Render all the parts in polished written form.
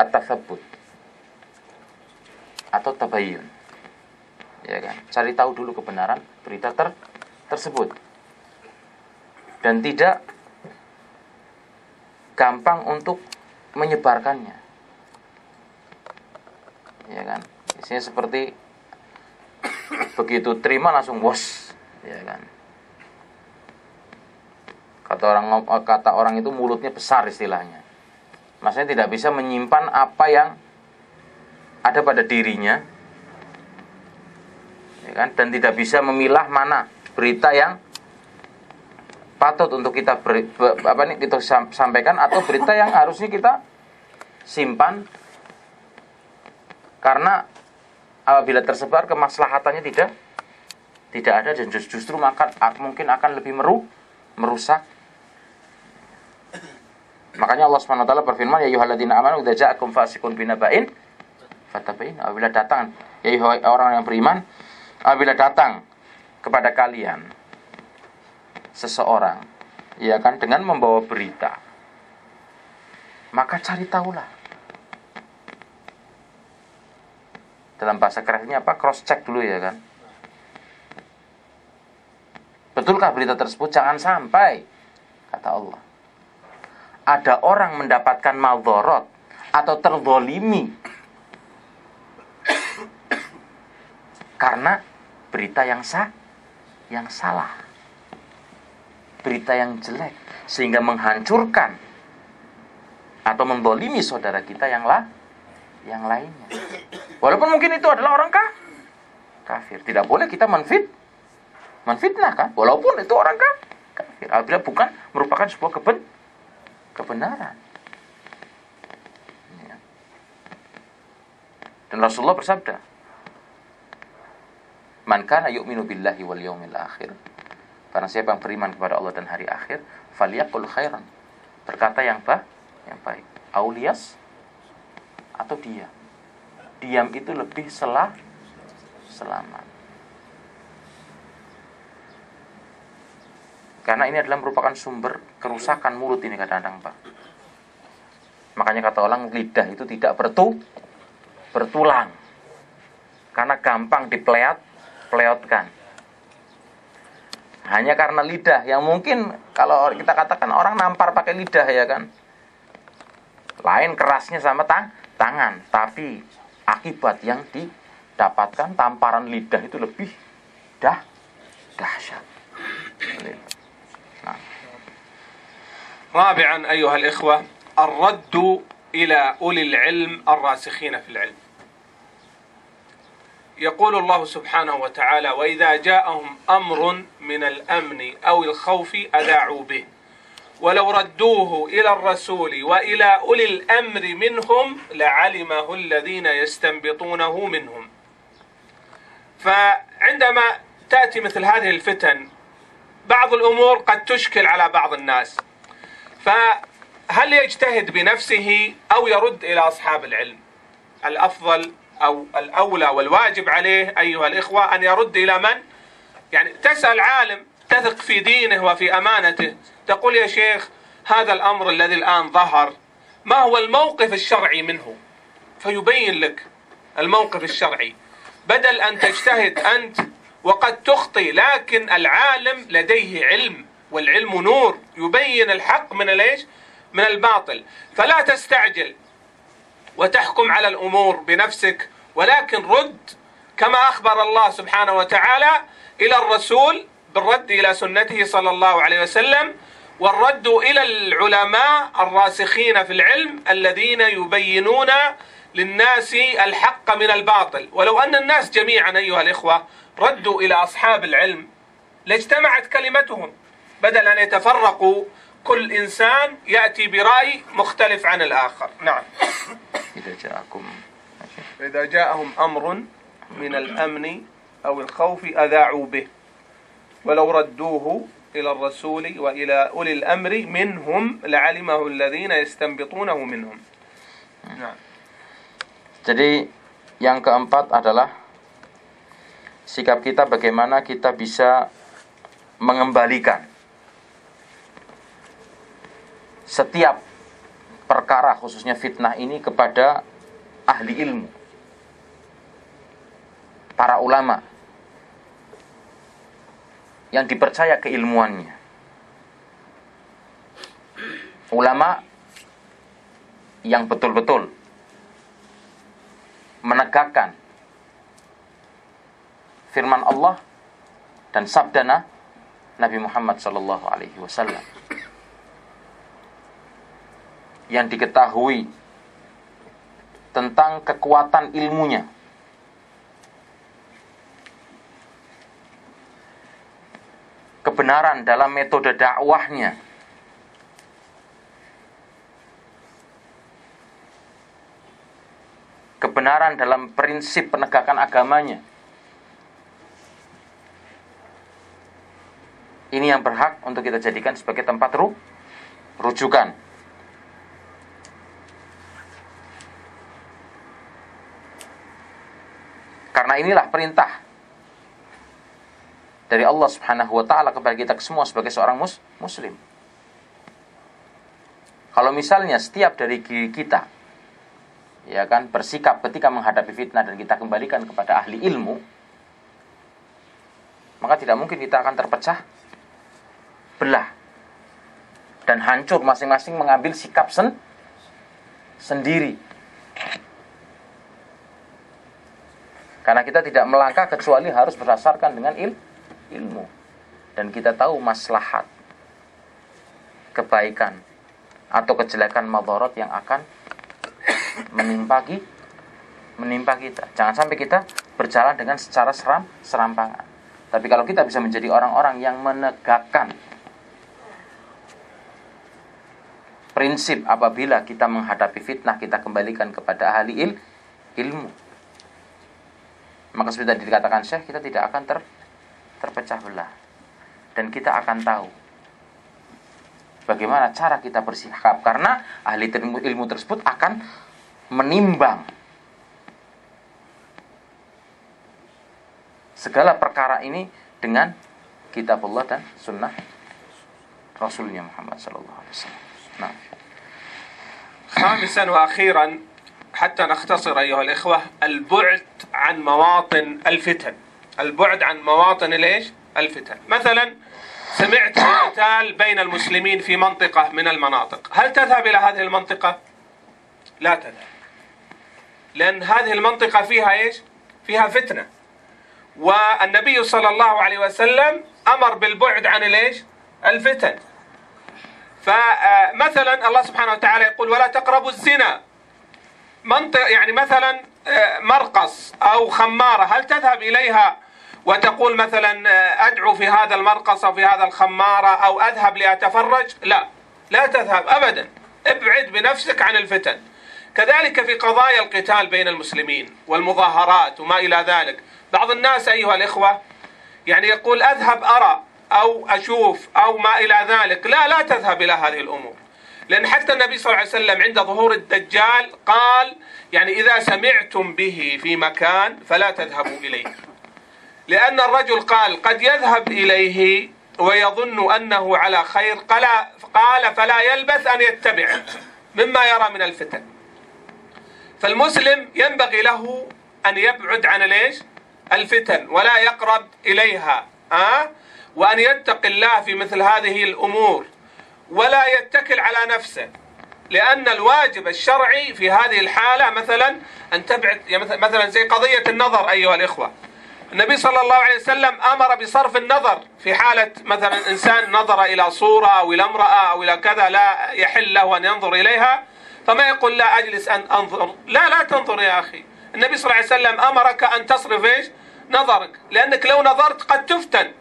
at-tatsabbut atau tabayyun. Ya kan? Cari tahu dulu kebenaran berita tersebut. Dan tidak gampang untuk menyebarkannya. Ya kan? Isinya seperti begitu terima langsung wos, ya kan? Kata orang itu mulutnya besar istilahnya. Maksudnya tidak bisa menyimpan apa yang ada pada dirinya, ya kan? Dan tidak bisa memilah mana berita yang patut untuk kita kita sampaikan atau berita yang harusnya kita simpan, karena apabila tersebar kemaslahatannya tidak ada, dan justru mungkin akan lebih merusak. Makanya Allah Subhanahu wa taala berfirman, ya ayyuhalladzina amanu idza ja'akum fasiqun binaba'in fatabayyanu. Apabila datang, ya orang yang beriman, apabila datang kepada kalian seseorang, ya kan, dengan membawa berita, maka cari tahulah. Dalam bahasa kerennya apa? Cross check dulu, ya kan. Betulkah berita tersebut? Jangan sampai, kata Allah, ada orang mendapatkan maldharat atau terzalimi karena berita yang salah, berita yang jelek, sehingga menghancurkan atau menzalimi saudara kita yang lainnya. Walaupun mungkin itu adalah orang kafir. Tidak boleh kita menfitnah, kan? Walaupun itu orang kafir, apabila bukan merupakan sebuah kebenaran. Ya. Dan Rasulullah bersabda, man kana yu'minu billahi wal yawmil akhir, barang siapa yang beriman kepada Allah dan hari akhir, falyaqul khairan, berkata yang baik, auliyas, atau diam itu lebih selamat. Karena ini adalah merupakan sumber kerusakan mulut ini kadang-kadang, Pak. Makanya kata orang, lidah itu tidak bertulang, karena gampang dipleotkan. Hanya karena lidah yang mungkin kalau kita katakan orang nampar pakai lidah, ya kan, lain kerasnya sama tangan, tapi akibat yang didapatkan tamparan lidah itu lebih dahsyat. رابعا أيها الإخوة الرد إلى أولي العلم الراسخين في العلم. يقول الله سبحانه وتعالى وإذا جاءهم أمر من الأمن أو الخوف أذاعوا به ولو ردوه إلى الرسول وإلى أولي الأمر منهم لعلمه الذين يستنبطونه منهم. فعندما تأتي مثل هذه الفتن بعض الأمور قد تشكل على بعض الناس، فهل يجتهد بنفسه أو يرد إلى أصحاب العلم؟ الأفضل أو الأولى والواجب عليه أيها الإخوة أن يرد إلى من؟ يعني تسأل عالم تثق في دينه وفي أمانته، تقول يا شيخ هذا الأمر الذي الآن ظهر ما هو الموقف الشرعي منه، فيبين لك الموقف الشرعي، بدل أن تجتهد أنت وقد تخطئ، لكن العالم لديه علم، والعلم نور يبين الحق من الإيش؟ من الباطل. فلا تستعجل وتحكم على الأمور بنفسك، ولكن رد كما أخبر الله سبحانه وتعالى إلى الرسول بالرد إلى سنته صلى الله عليه وسلم، والرد إلى العلماء الراسخين في العلم الذين يبينون للناس الحق من الباطل. ولو أن الناس جميعا أيها الإخوة ردوا إلى أصحاب العلم لاجتمعت كلمتهم، بدل أن يتفرقوا كل إنسان يأتي برأي مختلف عن الآخر. نعم. إذا جاءهم أمر من الأمن أو الخوف أذاعوا به ولو ردوه إلى الرسول وإلى أولي الأمر منهم لعلمه الذين يستنبطونه منهم. نعم. Jadi yang keempat adalah sikap kita, bagaimana kita bisa mengembalikan setiap perkara khususnya fitnah ini kepada ahli ilmu, para ulama yang dipercaya keilmuannya, ulama yang betul-betul menegakkan firman Allah dan sabda Nabi Muhammad SAW, yang diketahui tentang kekuatan ilmunya, kebenaran dalam metode dakwahnya, kebenaran dalam prinsip penegakan agamanya. Ini yang berhak untuk kita jadikan sebagai tempat rujukan. Karena inilah perintah dari Allah Subhanahu wa ta'ala kepada kita semua sebagai seorang muslim. Kalau misalnya setiap dari kita, ya kan, bersikap ketika menghadapi fitnah dan kita kembalikan kepada ahli ilmu, maka tidak mungkin kita akan terpecah belah dan hancur masing-masing mengambil sikap sendiri. Karena kita tidak melangkah kecuali harus berdasarkan dengan ilmu. Dan kita tahu maslahat, kebaikan atau kejelekan, madarat yang akan menimpa kita. Jangan sampai kita berjalan dengan secara serampangan. Tapi kalau kita bisa menjadi orang-orang yang menegakkan prinsip, apabila kita menghadapi fitnah kita kembalikan kepada ahli ilmu, maka seperti tadi dikatakan Syekh, kita tidak akan terpecah belah. Dan kita akan tahu bagaimana cara kita bersikap, karena ahli ilmu tersebut akan menimbang segala perkara ini dengan kitab Allah dan sunnah Rasulnya Muhammad sallallahu alaihi wasallam. Nah. خامسا وأخيرا حتى نختصر أيها الإخوة، البعد عن مواطن الفتن. البعد عن مواطن ليش؟ الفتن. مثلا سمعت قتال بين المسلمين في منطقة من المناطق، هل تذهب إلى هذه المنطقة؟ لا تذهب، لأن هذه المنطقة فيها إيش؟ فيها فتنة، والنبي صلى الله عليه وسلم أمر بالبعد عن الإيش؟ الفتن. فمثلا الله سبحانه وتعالى يقول ولا تقربوا الزنا. يعني مثلا مرقص أو خمارة، هل تذهب إليها وتقول مثلا أدعو في هذا المرقص أو في هذا الخمارة أو أذهب لأتفرج؟ لا تذهب أبدا، ابعد بنفسك عن الفتن. كذلك في قضايا القتال بين المسلمين والمظاهرات وما إلى ذلك، بعض الناس أيها الإخوة يعني يقول أذهب أرى أو أشوف أو ما إلى ذلك. لا تذهب إلى هذه الأمور، لأن حتى النبي صلى الله عليه وسلم عند ظهور الدجال قال يعني إذا سمعتم به في مكان فلا تذهبوا إليه، لأن الرجل قال قد يذهب إليه ويظن أنه على خير، قال فلا يلبث أن يتبع مما يرى من الفتن. فالمسلم ينبغي له أن يبعد عن الفتن ولا يقرب إليها، وأن يتقي الله في مثل هذه الأمور ولا يتكل على نفسه، لأن الواجب الشرعي في هذه الحالة مثلا أن تبعد، مثلا زي قضية النظر أيها الإخوة، النبي صلى الله عليه وسلم أمر بصرف النظر في حالة مثلا إنسان نظر إلى صورة أو إلى امرأة أو إلى كذا لا يحل له أن ينظر إليها، فما يقول لا أجلس أن أنظر، لا تنظر يا أخي. النبي صلى الله عليه وسلم أمرك أن تصرف نظرك، لأنك لو نظرت قد تفتن.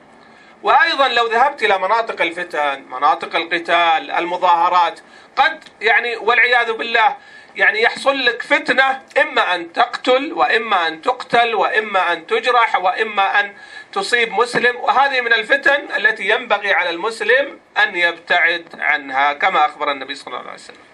وأيضا لو ذهبت إلى مناطق الفتن، مناطق القتال، المظاهرات، قد يعني والعياذ بالله يعني يحصل لك فتنة، إما أن تقتل وإما أن تقتل وإما أن تجرح وإما أن تصيب مسلم، وهذه من الفتن التي ينبغي على المسلم أن يبتعد عنها كما أخبر النبي صلى الله عليه وسلم.